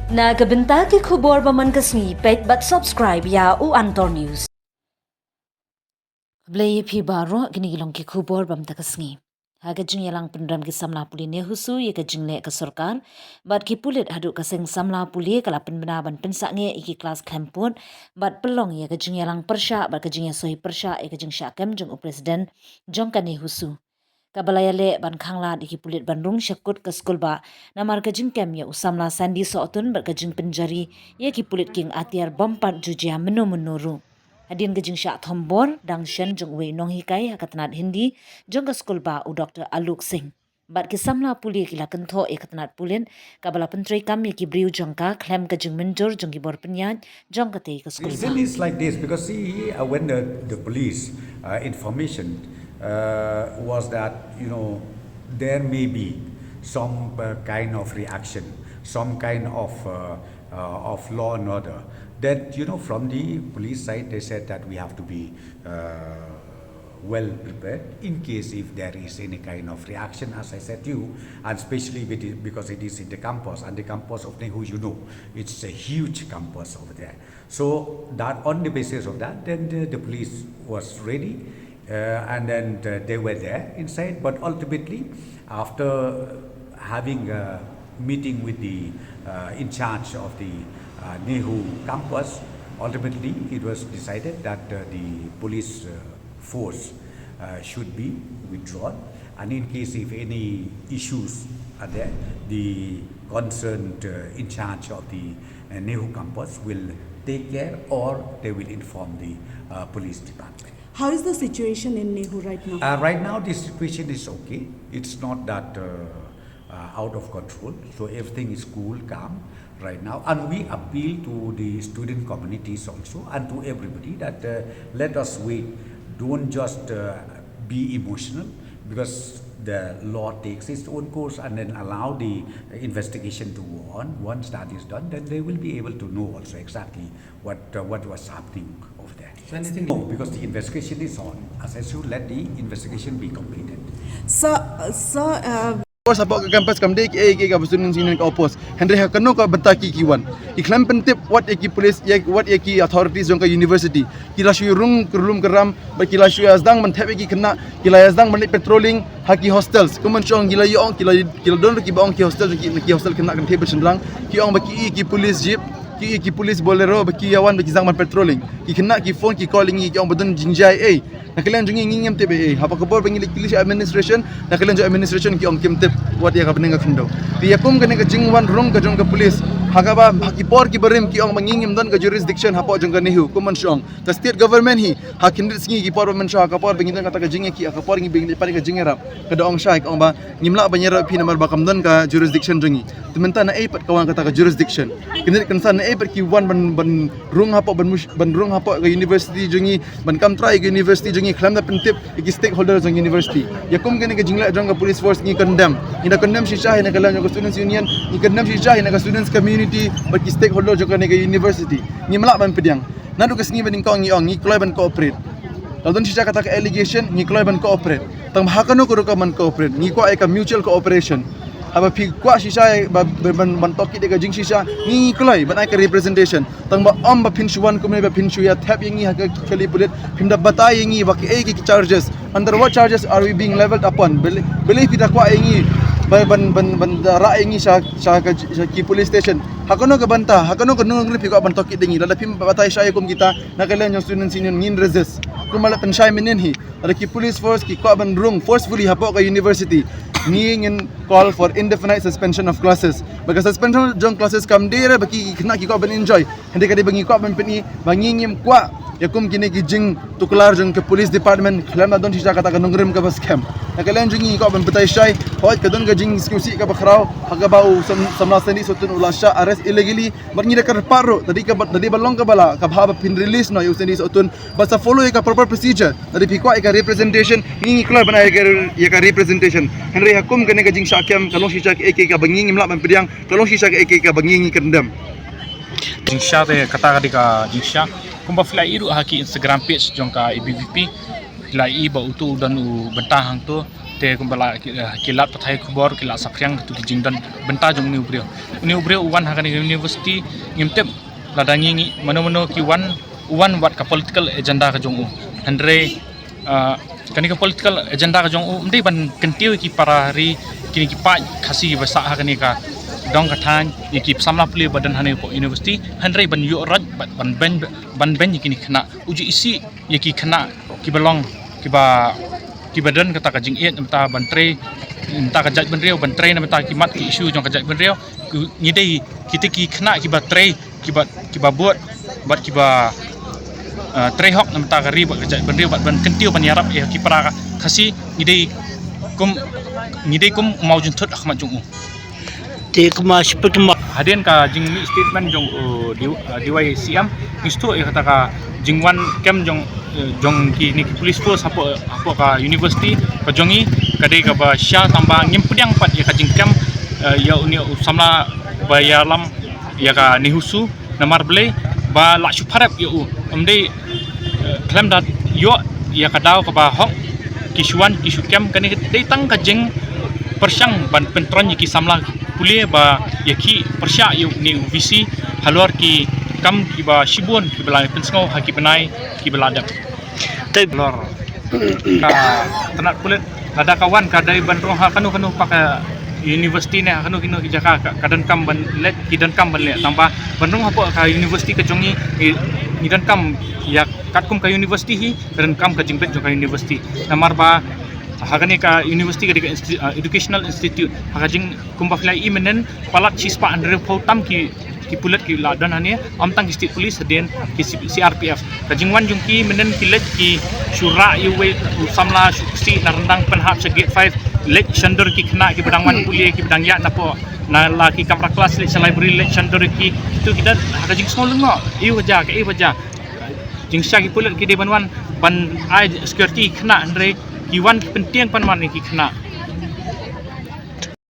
Nagabenta ki khubor baman kasni pet but subscribe ya u Antor News. Blay phi baro gini gilong ki khubor bam takasni. Haga jing yalang pendram ki samla puli ne husu ye ka jingle ka sarkar bat ki pulit hadu ka seng samla puli kala penbena ban pensa nge iki kelas kampun bat pelong ye ka jing yalang persha bat ka jing sohi persha ye ka jing syakam jong u presiden jong ka ne husu. Kabalayale ban khangla iki pulit bandung syakut ke skul ba namar ka jing kem ya usamla sandi sootun bat ka jing penjari ye ki pulit king atiar bompat jujia menu Hadin ke jing syak thombor dang shen jong wei nong hikai hakatanat Hindi jong ka skul ba u Dr. Aluk Singh. Bat ki samla puli kila kentho e katanat pulin kabala pentri kam ye ki briu jong ka klem ka jing menjur jong ki bor penyat jong ka tei ka skul ba. Reason is like this because see when the police information was that there may be some kind of reaction, some kind of law and order. That from the police side they said that we have to be well prepared in case if there is any kind of reaction, as I said to you, and especially because it is in the campus, and the campus of Nehu, it's a huge campus over there. So that on the basis of that, then the police was ready, and then they were there inside. But ultimately, after having a meeting with the in charge of the Nehu campus, ultimately it was decided that the police force should be withdrawn, and in case if any issues are there, the concerned in charge of the Nehu campus will take care, or they will inform the police department. How is the situation in Nehu right now? Right now the situation is okay. It's not that out of control, so everything is cool, calm right now, and we appeal to the student communities also and to everybody that let us wait. Don't just be emotional, because the law takes its own course, and then allow the investigation to go on. Once that is done, then they will be able to know also exactly what was happening over there. No, because the investigation is on. As I should let the investigation be completed. Sir, Support ke kampus kam dek ke student sini ke opos Henry hakano ka bentaki kiwan iklam pentip what eki police what eki authorities jong ka university kila shu rung kurlum keram kila shu asdang man thebe ki kena kila asdang man patrolling haki hostels kuman chong kila yong kila don ki bang ki hostel kena kan thebe sendrang ki ong baki ki police jeep ki police bolero baki yawan baki zang man patrolling ki kena ki phone ki calling ki ong bodon jinjai nakalian jungi ngingem tebe hapa kabor bengi kilis administration nakalian jo administration ki ong kimtep wat ya ka benenga khindo ti yakum kane ka jingwan rong ka jong ka police hakaba hakipor ki barim ki ong mangingem don ka jurisdiction hapo jong ka Nehu kuman shong the state government hi hakindir singi ki por man sha ka por bengi don kata ka jingi ki ka por ngi bengi pari ka jingera ka dong sha ka ong ba ngimla banyera pi namar bakam don ka jurisdiction jongi tementa na ai pat kawan kata ka jurisdiction kinir kansan na ai pat ki wan ban rong hapo ban rong hapo ka university jongi ban kam try ka university jongi khlam na pentip ki stakeholders jong university yakum kane ka jingla jong ka police force ngi condemn ina condemn shisha ina kalan jong students union ni condemn shisha ina ka students community bagi stakeholder jong ka university ni malak ban pediang nadu ka singi ban kong ngi kloy ban cooperate kalau shisha kata ka allegation ni kloy ban cooperate tang hakano ko ka man cooperate ni ko ay ka mutual cooperation aba pi kwa shisha ban toki de ka jing shisha ni kloy ban ay ka representation tang ba ba pinchuan ko me ba pinchu ya tap yangi ha ka kali bullet pimda batai yangi baki ay ki charges under what charges are we being leveled upon believe kita kwa yangi ban ra yangi sa ki police station hakono ka banta hakono ka nung pi ko ban toki dingi lala pim batai shay kum kita nakalan yung students union ngin resist kumala pen shay minin hi ada ki police force ki ko ban rung forcefully hapo ka university ngin call for indefinite suspension of classes because suspension jong classes kam dire baki kena ki ko ban enjoy hindi ka di bangi ko ban peni bangingim kwa yakum kini ki jing tuklar jong ke police department khlam na don shisha kata ka nungrim ka bas camp nakalan jing ko ban petai shay hoit ka don ka jing skusi ka bakraw hagabau samna sani sotun ulasha arrest illegally barngi ka paro tadi balong ka bala ka bhaba pin release no useni sotun basta follow ka proper procedure tadi pikwa ka representation ngi klar bana ka representation Henry hakum kene ka jing syakyam kalong shisha ke ka bangi ngimla ban pediang kalong shisha ke ka bangi kendam jingsha te kata ka jingsha kumba fly iru haki Instagram page jong ka IBVP fly i ba utu dan u bentahang tu te kumbala kilat pathai kubor kilat sapriang tu jingdan benta jong ni ubrio uwan hakani university ngimtep ladangi ngi mano ki uwan wat ka political agenda ka jong andre kani ka political agenda ka jong mde ban kentiu ki para hari kini ki pa khasi basa hakani ka dong kathan ki samla puli badan hani po university andre ban yo raj ban ben kini khna uji isi ki khna ki belong ki badan kata ka jing mta bantre mta ka jaj benriau bantre na mta ki mat ki issue jong ka jaj benriau ngidei kita ki khna ki ba tre ki ba buat bat ki ba tre hok na mta ka ri ba ka jaj benriau bat ban kentiu ban yarap ki para khasi ngidei kum mau juntut akhmat jong hadin ka jing mi statement jong diwai siam istu kata ka jingwan kem jong ki ni police force apo ka university ka jongi kadai ka ba sya tambah ngimpudiang pat ya ka jingkem ya uni samla bayalam ya ka nihusu namar ble ba la shuparap ya amde klem dat yo ya ka daw ka ba hok kisuan kisukem kani dei tang ka jing persyang ban pentron ki samla pulie ba yaki persya yu ni visi halor ki kam ki ba shibun ki belai pensngau haki benai ki beladap lor ka tanak pulet ada kawan ka dari bandrong ha kanu pakai university ne kanu ki jaka kadan kam ban let kidan kam ban let tambah bandrong apa ka university ke jongi nidan kam ya katkum ka university hi dan kam ka jingbet ka university namar ba hagani ka university ka educational institute hagajing kumbaflai imenen palak chispa andre pautam ki pulet ki ladan hane amtang state police den ki CRPF kajingwan jungki menen kilet ki syura yuwe samla si narendang penhap se gate 5 lek shandor ki kena ki bedangwan pulie ki bedang ya napo na la ki kamra kelas lek library lek shandor ki itu kita hagajing small lengo iu waja jingsha ki pulet ki de banwan ban ai security kena andre kiwan penting pan man ki kena